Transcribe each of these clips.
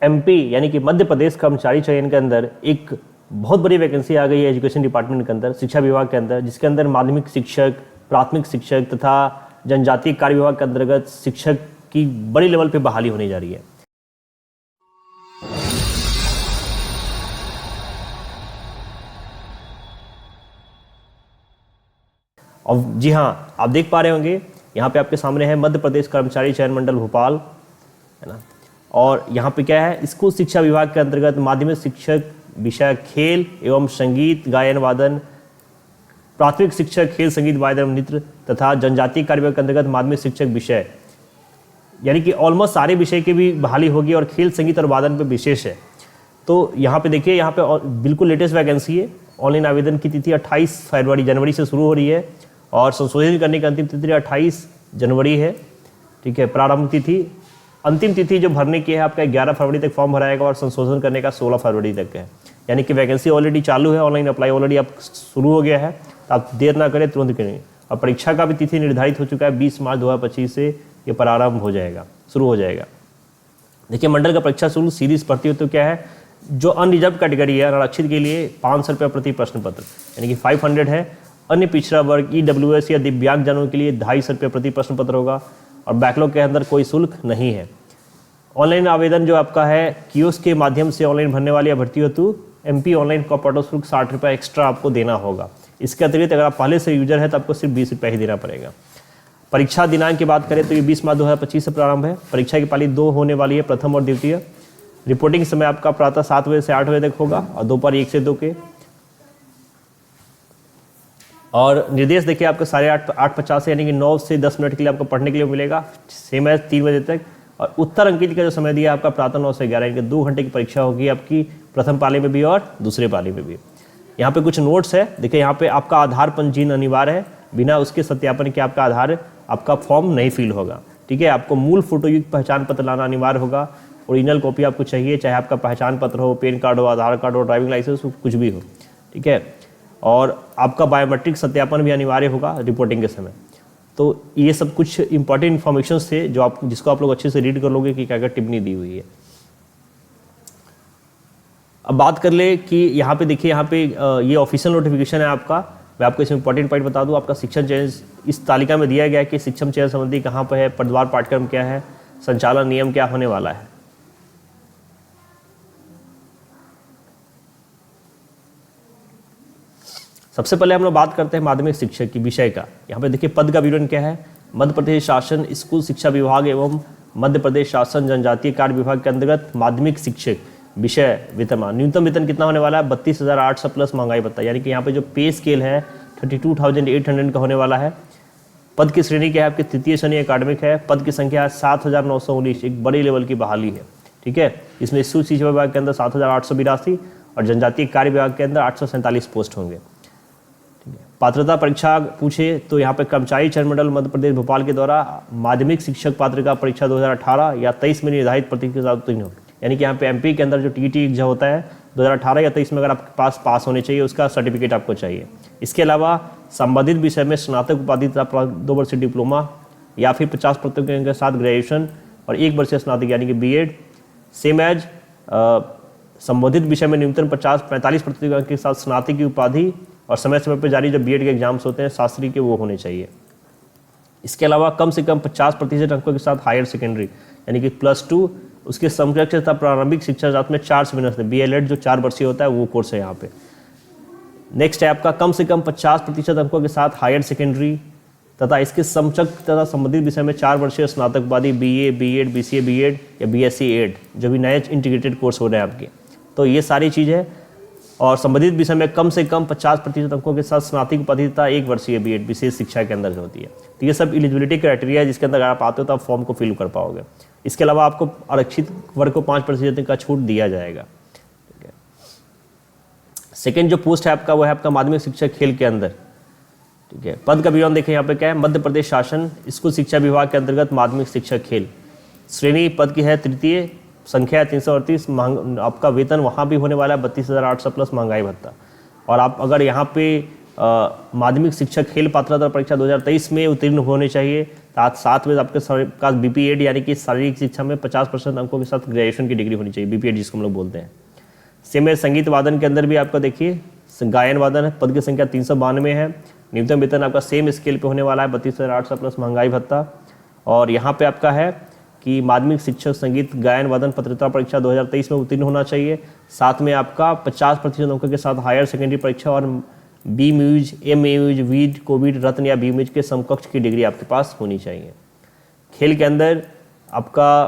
MP यानी कि मध्य प्रदेश कर्मचारी चयन के अंदर एक बहुत बड़ी वैकेंसी आ गई है एजुकेशन डिपार्टमेंट के अंदर, शिक्षा विभाग के अंदर, जिसके अंदर माध्यमिक शिक्षक, प्राथमिक शिक्षक तथा जनजातीय कार्य विभाग के अंतर्गत शिक्षक की बड़ी लेवल पे बहाली होने जा रही है। और जी हाँ, आप देख पा रहे होंगे यहाँ पे आपके सामने है मध्य प्रदेश कर्मचारी चयन मंडल भोपाल, है ना। और यहाँ पे क्या है, स्कूल शिक्षा विभाग के अंतर्गत माध्यमिक शिक्षक विषय खेल एवं संगीत गायन वादन, प्राथमिक शिक्षक खेल संगीत वादन एवं नृत्य तथा जनजातीय कार्य विभाग के अंतर्गत माध्यमिक शिक्षक विषय, यानी कि ऑलमोस्ट सारे विषय की भी बहाली होगी और खेल संगीत और वादन पे विशेष है। तो यहाँ पे देखिए, यहाँ पे बिल्कुल लेटेस्ट वैकेंसी है। ऑनलाइन आवेदन की तिथि 28 जनवरी से शुरू हो रही है और संशोधन करने की अंतिम तिथि 28 जनवरी है। ठीक है, प्रारंभ तिथि, अंतिम तिथि जो भरने की है आपका 11 फरवरी तक फॉर्म भराएगा और संशोधन करने का 16 फरवरी तक है। यानी कि वैकेंसी ऑलरेडी चालू है, ऑनलाइन अप्लाई ऑलरेडी आप शुरू हो गया है, तो आप देर ना करें, तुरंत करें। और परीक्षा का भी तिथि निर्धारित हो चुका है, 20 मार्च 2025 से ये प्रारंभ हो जाएगा, शुरू हो जाएगा। देखिए, मंडल का परीक्षा शुल्क सीरीज भर्ती हो तो क्या है, जो अनरिजर्व कैटेगरी है आरक्षित के लिए 500 रुपये प्रति प्रश्न पत्र, यानी कि 500 है। अन्य पिछड़ा वर्ग EWS या दिव्यांग जनों के लिए 250 रुपये प्रति प्रश्न पत्र होगा और बैकलॉग के अंदर कोई शुल्क नहीं है। ऑनलाइन आवेदन जो आपका है कियोस्क के माध्यम से ऑनलाइन भरने वाली अभ्यर्थी हो तो MP ऑनलाइन का पोर्टल शुल्क 60 रुपये एक्स्ट्रा आपको देना होगा। इसके अतिरिक्त अगर आप पहले से यूजर है तो आपको सिर्फ 20 रुपये ही देना पड़ेगा। परीक्षा दिनांक की बात करें तो ये 20 मार्च 2025 से प्रारंभ है। परीक्षा की पाली 2 होने वाली है, प्रथम और द्वितीय। रिपोर्टिंग समय आपका प्रातः 7 बजे से 8 बजे तक होगा और दोपहर 1 से 2 के। और निर्देश देखिए आपको 8:50 से यानी कि 9 से 10 मिनट के लिए आपको पढ़ने के लिए मिलेगा, सेम एज 3 बजे तक। और उत्तर अंकित का जो समय दिया आपका प्रातः 9 से 11, यानी कि 2 घंटे की परीक्षा होगी आपकी, प्रथम पाली में भी और दूसरे पाली में भी। यहाँ पे कुछ नोट्स है, देखिए यहाँ पे आपका आधार पंजीयन अनिवार्य है, बिना उसके सत्यापन के आपका आधार आपका फॉर्म नहीं फिल होगा। ठीक है, आपको मूल फोटोयुक्त पहचान पत्र लाना अनिवार्य होगा, ओरिजिनल कॉपी आपको चाहिए, चाहे आपका पहचान पत्र हो, पैन कार्ड हो, आधार कार्ड हो, ड्राइविंग लाइसेंस हो, कुछ भी हो। ठीक है, और आपका बायोमेट्रिक सत्यापन भी अनिवार्य होगा रिपोर्टिंग के समय। तो ये सब कुछ इंपॉर्टेंट इन्फॉर्मेशन थे जिसको आप लोग अच्छे से रीड कर लोगे कि क्या क्या टिप्पणी दी हुई है। अब बात कर ले कि यहाँ पे देखिए, यहाँ पे ये ऑफिशियल नोटिफिकेशन है आपका। मैं आपको इसमें इंपॉर्टेंट पॉइंट बता दूँ, आपका शिक्षण चयन इस तालिका में दिया गया है कि शिक्षण चयन संबंधी कहाँ पर है, पदवार पाठ्यक्रम क्या है, संचालन नियम क्या होने वाला है। सबसे पहले हम लोग बात करते हैं माध्यमिक शिक्षक की विषय का। यहाँ पे देखिए पद का विवरण क्या है। मध्य प्रदेश शासन स्कूल शिक्षा विभाग एवं मध्य प्रदेश शासन जनजातीय कार्य विभाग के अंतर्गत माध्यमिक शिक्षक विषय वेतनमान। न्यूनतम वेतन कितना होने वाला है, 32,800 प्लस महंगाई भत्ता, यानी कि यहाँ पे जो पे स्केल है 32,800 का होने वाला है। पद की श्रेणी क्या है आपकी, तृतीय श्रेणी अकाडमिक है। पद की संख्या 7,919, एक बड़ी लेवल की बहाली है। ठीक है, इसमें स्कूल शिक्षा विभाग के अंदर 7,882 और जनजातीय कार्य विभाग के अंदर 847 पोस्ट होंगे। पात्रता परीक्षा पूछे तो यहाँ पे कर्मचारी चयन मंडल मध्य प्रदेश भोपाल के द्वारा माध्यमिक शिक्षक पात्रता परीक्षा 2018 या 23 में निर्धारित प्रतिशत के साथ उत्तीर्ण हो। यानी कि यहाँ पे MP के अंदर जो TET एग्जाम होता है 2018 या 23 में अगर आपके पास होने चाहिए, उसका सर्टिफिकेट आपको चाहिए। इसके अलावा संबंधित विषय में स्नातक उपाधि तथा 2 वर्षीय डिप्लोमा या फिर 50% के साथ ग्रेजुएशन और 1 वर्षीय स्नातक यानी कि B.Ed, सेम एज संबंधित विषय में न्यूनतम 45% के साथ स्नातक की उपाधि और समय समय पर जारी जो B.Ed के एग्जाम्स होते हैं शास्त्री के, वो होने चाहिए। इसके अलावा कम से कम 50% अंकों के साथ हायर सेकेंडरी यानी कि +2, उसके समकक्ष तथा प्रारंभिक शिक्षा जात में 4 सेमेस्टर BLED जो 4 वर्षीय होता है वो कोर्स है यहाँ पे। नेक्स्ट है आपका कम से कम 50% अंकों के साथ हायर सेकेंडरी तथा इसके समकक्ष तथा संबंधित विषय में 4 वर्षीय स्नातक उपाधि BA, B.Ed, BCA, B.Ed या BSc ED जो भी नए इंटीग्रेटेड कोर्स हो रहे हैं आपके। तो ये सारी चीज़ है। और संबंधित विषय में कम से कम 50% अंकों के साथ स्नातक उपाधि तथा 1 वर्षीय B.Ed विशेष शिक्षा के अंदर जो होती है। तो ये सब एलिजिबिलिटी क्राइटेरिया है जिसके अंदर अगर आप आते हो तो आप फॉर्म को फिल कर पाओगे। इसके अलावा आपको आरक्षित वर्ग को 5% का छूट दिया जाएगा। ठीक है, सेकेंड जो पोस्ट है आपका वो है आपका माध्यमिक शिक्षक खेल के अंदर। ठीक है, पद का विवरण देखें यहाँ पे क्या है, मध्य प्रदेश शासन स्कूल शिक्षा विभाग के अंतर्गत माध्यमिक शिक्षक खेल, श्रेणी पद की है तृतीय, संख्या 338, आपका वेतन वहाँ भी होने वाला है 32,800 प्लस महंगाई भत्ता। और आप अगर यहाँ पे माध्यमिक शिक्षक खेल पात्रता परीक्षा 2023 में उत्तीर्ण होने चाहिए। साथ में आपके पास बीपीएड यानी कि शारीरिक शिक्षा में 50% अंकों के साथ ग्रेजुएशन की डिग्री होनी चाहिए, बीपीएड जिसको हम लोग बोलते हैं। सेम है संगीत वादन के अंदर भी आपका देखिए गायन वादन है, पद की संख्या 392 है। न्यूनतम वेतन आपका सेम स्केल पे होने वाला है 32,800 प्लस महंगाई भत्ता। और यहाँ पे आपका है कि माध्यमिक शिक्षक संगीत गायन वादन पात्रता परीक्षा 2023 में उत्तीर्ण होना चाहिए। साथ में आपका 50% अंकों के साथ हायर सेकेंडरी परीक्षा और बी म्यूज, एम म्यूज, वीड, कोविड, रत्न या बी म्यूज के समकक्ष की डिग्री आपके पास होनी चाहिए। खेल के अंदर आपका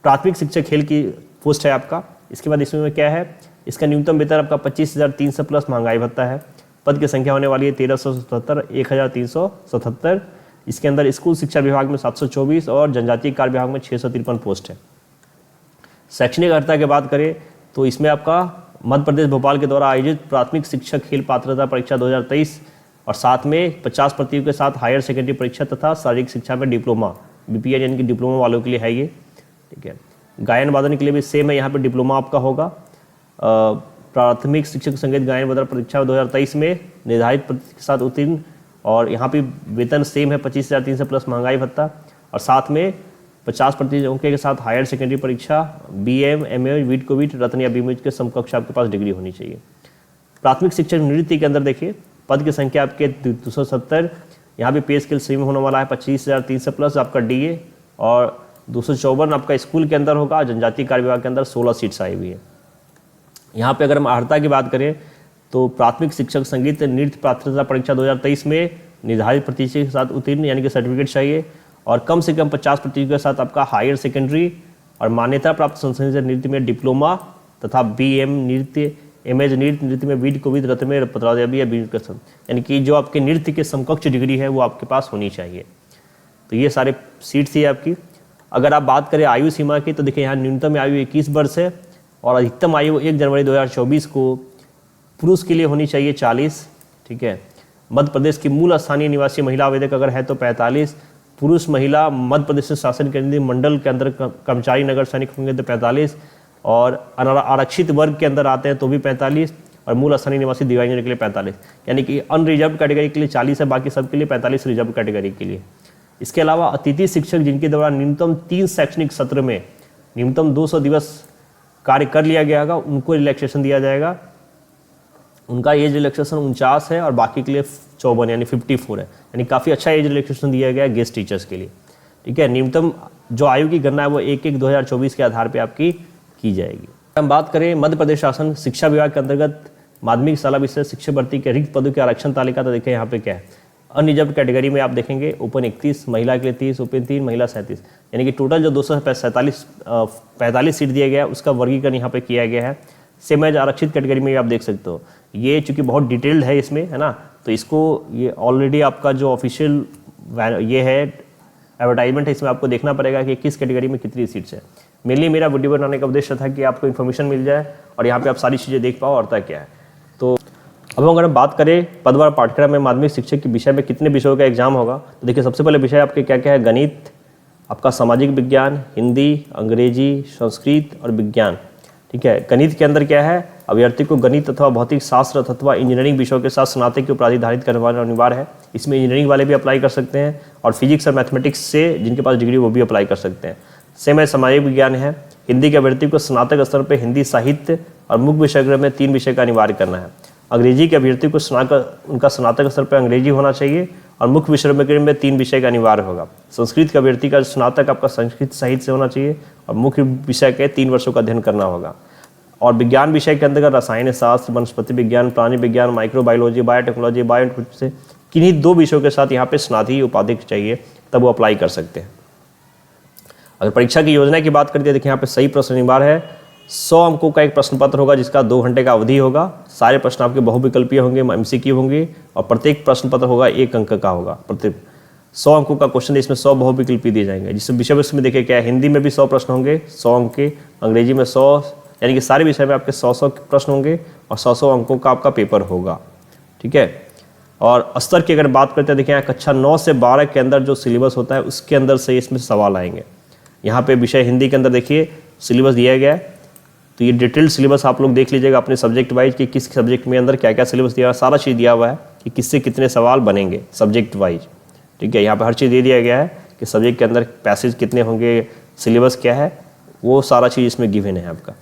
प्राथमिक शिक्षक खेल की पोस्ट है आपका। इसके बाद इसमें क्या है, इसका न्यूनतम वेतन आपका 25,300 प्लस महंगाई भत्ता है। पद की संख्या होने वाली है 1377, 1377। इसके अंदर स्कूल शिक्षा विभाग में 724 और जनजातीय कार्य विभाग में 653 पोस्ट है। शैक्षणिक अर्हता की बात करें तो इसमें आपका मध्य प्रदेश भोपाल के द्वारा आयोजित प्राथमिक शिक्षक खेल पात्रता परीक्षा 2023 और साथ में 50 प्रतियों के साथ हायर सेकेंडरी परीक्षा तथा शारीरिक शिक्षा में डिप्लोमा, बीपीएड यानी कि डिप्लोमा वालों के लिए है ये, ठीक है। गायन वादन के लिए भी सेम है, यहाँ पे डिप्लोमा आपका होगा। प्राथमिक शिक्षक संगीत गायन वादन परीक्षा 2023 में निर्धारित प्रतिशत के साथ उत्तीर्ण और यहाँ पे वेतन सेम है 25,300 प्लस महंगाई भत्ता और साथ में 50% अंकों के साथ हायर सेकेंडरी परीक्षा बीएम, एमए, वीड, कोविड, रत्न या बीएमएच के समकक्ष आपके पास डिग्री होनी चाहिए। प्राथमिक शिक्षक नृत्य के अंदर देखिए पद की संख्या आपके 270, यहाँ पे पे स्केल सेम होने वाला है 25,300 प्लस आपका डीए और 254 आपका स्कूल के अंदर होगा। जनजातीय कार्य विभाग के अंदर 16 सीट्स आई हुई है। यहाँ पे अगर हम अर्हता की बात करें तो प्राथमिक शिक्षक संगीत नृत्य पात्रता परीक्षा 2023 में निर्धारित प्रतिशत के साथ उत्तीर्ण यानी कि सर्टिफिकेट चाहिए और कम से कम 50% के साथ आपका हायर सेकेंडरी और मान्यता प्राप्त संस्थान से नृत्य में डिप्लोमा तथा बीएम नृत्य, एमएज नृत्य में वीड, कोविद, रत्न में पत्रावधी या बीड कसम, यानी कि जो आपके नृत्य के समकक्ष डिग्री है वो आपके पास होनी चाहिए। तो ये सारे सीट्स ही आपकी। अगर आप बात करें आयु सीमा की तो देखिए यहाँ न्यूनतम आयु 21 वर्ष है और अधिकतम आयु 1 जनवरी 2024 को पुरुष के लिए होनी चाहिए 40, ठीक है। मध्य प्रदेश की मूल स्थानीय निवासी महिला आवेदक अगर है तो 45, पुरुष महिला मध्य प्रदेश शासन केंद्रीय मंडल के अंदर कर्मचारी नगर सैनिक होंगे तो 45 और आरक्षित वर्ग के अंदर आते हैं तो भी 45 और मूल स्थानीय निवासी दिव्यांगजन के लिए 45, यानी कि अनरिजर्व कैटेगरी के लिए 40 है, बाकी सबके लिए 45 रिजर्व कैटेगरी के लिए। इसके अलावा अतिथि शिक्षक जिनके द्वारा न्यूनतम 3 शैक्षणिक सत्र में न्यूनतम 200 दिवस कार्य कर लिया गया होगा उनको रिलैक्सेशन दिया जाएगा। उनका एज रिलैक्सेशन 49 है और बाकी के लिए 54 यानी 54 है, यानी काफ़ी अच्छा एज रिलैक्सेशन दिया गया है गेस्ट टीचर्स के लिए, ठीक है। न्यूनतम जो आयु की गणना है वो 1/1/2024 के आधार पर आपकी की जाएगी। हम बात करें मध्य प्रदेश शासन शिक्षा विभाग के अंतर्गत माध्यमिक शाला विषय शिक्षक भर्ती के रिक्त पदों की आरक्षण तालिका, तो देखें यहाँ पे क्या है। अनरिजर्व कैटेगरी में आप देखेंगे ओपन 31, महिला के लिए 30, ओपन 3, महिला 37, यानी कि टोटल जो 245 सीट दिया गया है उसका वर्गीकरण यहाँ पे किया गया है। सेम एज आरक्षित कैटेगरी में आप देख सकते हो, ये चूंकि बहुत डिटेल्ड है इसमें, है ना, तो इसको ये ऑलरेडी आपका जो ऑफिशियल ये है एडवर्टाइजमेंट है, इसमें आपको देखना पड़ेगा कि किस कैटेगरी में कितनी सीट्स है। मेनली मेरा वीडियो बनाने का उद्देश्य था कि आपको इन्फॉर्मेशन मिल जाए और यहाँ पे आप सारी चीज़ें देख पाओ अर्हता क्या है। तो अब अगर हम बात करें पदवार पाठ्यक्रम में माध्यमिक शिक्षक के विषय में कितने विषयों का एग्जाम होगा, तो देखिए सबसे पहले विषय आपके क्या क्या है, गणित, आपका सामाजिक विज्ञान, हिंदी, अंग्रेजी, संस्कृत और विज्ञान, ठीक है। गणित के अंदर क्या है, अभ्यर्थी को गणित अथवा भौतिक शास्त्र अथवा इंजीनियरिंग विषयों के साथ स्नातक की उपाधि धारित करवाना अनिवार्य है। इसमें इंजीनियरिंग वाले भी अप्लाई कर सकते हैं और फिजिक्स और मैथमेटिक्स से जिनके पास डिग्री वो भी अप्लाई कर सकते हैं। सेम है सामाजिक विज्ञान है, हिंदी के अभ्यर्थी को स्नातक स्तर पर हिंदी साहित्य और मुख्य विषय में 3 विषय का अनिवार्य करना है। अंग्रेजी के अभ्यर्थी को उनका स्नातक स्तर पर अंग्रेजी होना चाहिए और मुख्य विषय में 3 विषय का अनिवार्य होगा। संस्कृत के अभ्यर्थी का स्नातक आपका संस्कृत साहित्य से होना चाहिए और मुख्य विषय के 3 वर्षों का अध्ययन करना होगा। और विज्ञान विषय के अंतर्गत रसायन शास्त्र, वनस्पति विज्ञान, प्राणी विज्ञान, माइक्रोबायोलॉजी, बायोटेक्नोलॉजी, बायोटेक्नोलॉजी से किन्हीं 2 विषयों के साथ यहाँ पे स्नातकीय उपाधि चाहिए, तब वो अप्लाई कर सकते हैं। अगर परीक्षा की योजना की बात करते हैं, देखिए यहाँ पे सही प्रश्न अनिवार्य है। 100 अंकों का एक प्रश्न पत्र होगा जिसका 2 घंटे का अवधि होगा। सारे प्रश्न आपके बहुविकल्पीय होंगे, एमसीक्यू होंगे और प्रत्येक प्रश्न पत्र होगा 1 अंक का होगा। प्रत्येक 100 अंकों का क्वेश्चन, इसमें 100 बहुविकल्पी दिए जाएंगे। जिसमें विषय वस्तु में देखिए क्या है, हिंदी में भी 100 प्रश्न होंगे 100 अंक के, अंग्रेजी में 100, यानी कि सारे विषय में आपके 100 प्रश्न होंगे और 100 अंकों का आपका पेपर होगा, ठीक है। और स्तर की अगर बात करते हैं, देखिए यहाँ कक्षा 9 से 12 के अंदर जो सिलेबस होता है उसके अंदर से इसमें सवाल आएंगे। यहाँ पे विषय हिंदी के अंदर देखिए सिलेबस दिया गया है, तो ये डिटेल्ड सिलेबस आप लोग देख लीजिएगा अपने सब्जेक्ट वाइज कि किस सब्जेक्ट में अंदर क्या क्या सिलेबस दिया, सारा चीज़ दिया हुआ है कि किससे कितने सवाल बनेंगे सब्जेक्ट वाइज। ठीक है, यहाँ पर हर चीज़ दे दिया गया है कि सब्जेक्ट के अंदर पैसेज कितने होंगे, सिलेबस क्या है, वो सारा चीज़ इसमें गिवन है आपका।